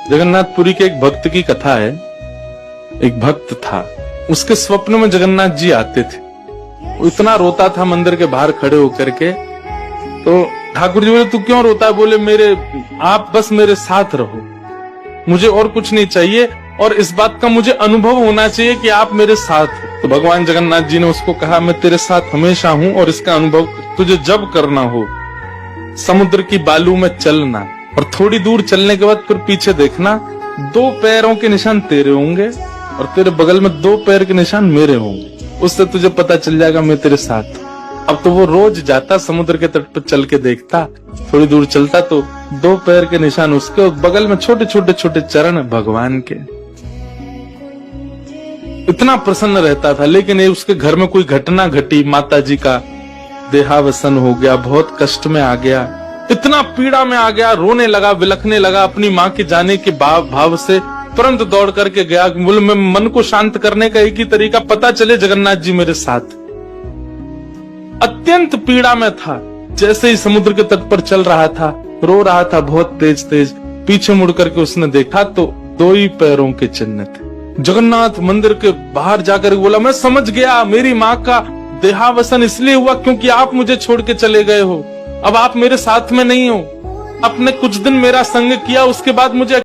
जगन्नाथपुरी के एक भक्त की कथा है। एक भक्त था, उसके स्वप्न में जगन्नाथ जी आते थे। वो इतना रोता था मंदिर के बाहर खड़े होकर के। तो ठाकुर जी बोले, तू क्यों रोता है? बोले, आप बस मेरे साथ रहो, मुझे और कुछ नहीं चाहिए, और इस बात का मुझे अनुभव होना चाहिए कि आप मेरे साथ हो। तो भगवान जगन्नाथ जी ने उसको कहा, मैं तेरे साथ हमेशा हूं, और इसका अनुभव तुझे जब करना हो समुद्र की बालू में चलना, और थोड़ी दूर चलने के बाद फिर पीछे देखना, 2 पैरों के निशान तेरे होंगे और तेरे बगल में 2 पैर के निशान मेरे होंगे। उससे तुझे पता चल जाएगा मैं तेरे साथ। अब तो वो रोज जाता, समुद्र के तट पर चल के देखता, थोड़ी दूर चलता तो 2 पैर के निशान उसके और बगल में छोटे छोटे छोटे चरण भगवान के। इतना प्रसन्न रहता था। लेकिन ये उसके घर में कोई घटना घटी, माता जी का देहावसन हो गया, बहुत कष्ट में आ गया, इतना पीड़ा में आ गया, रोने लगा, बिलखने लगा अपनी माँ के जाने के भाव से। तुरंत दौड़ करके गया, बोले, मैं मन को शांत करने का एक ही तरीका, पता चले जगन्नाथ जी मेरे साथ। अत्यंत पीड़ा में था। जैसे ही समुद्र के तट पर चल रहा था, रो रहा था बहुत तेज तेज। पीछे मुड़ करके उसने देखा तो 2 ही पैरों के चिन्ह थे। जगन्नाथ मंदिर के बाहर जाकर बोला, मैं समझ गया, मेरी माँ का देहावसन इसलिए हुआ क्योंकि आप मुझे छोड़ के चले गए हो। अब आप मेरे साथ में नहीं हो। आपने कुछ दिन मेरा संग किया, उसके बाद मुझे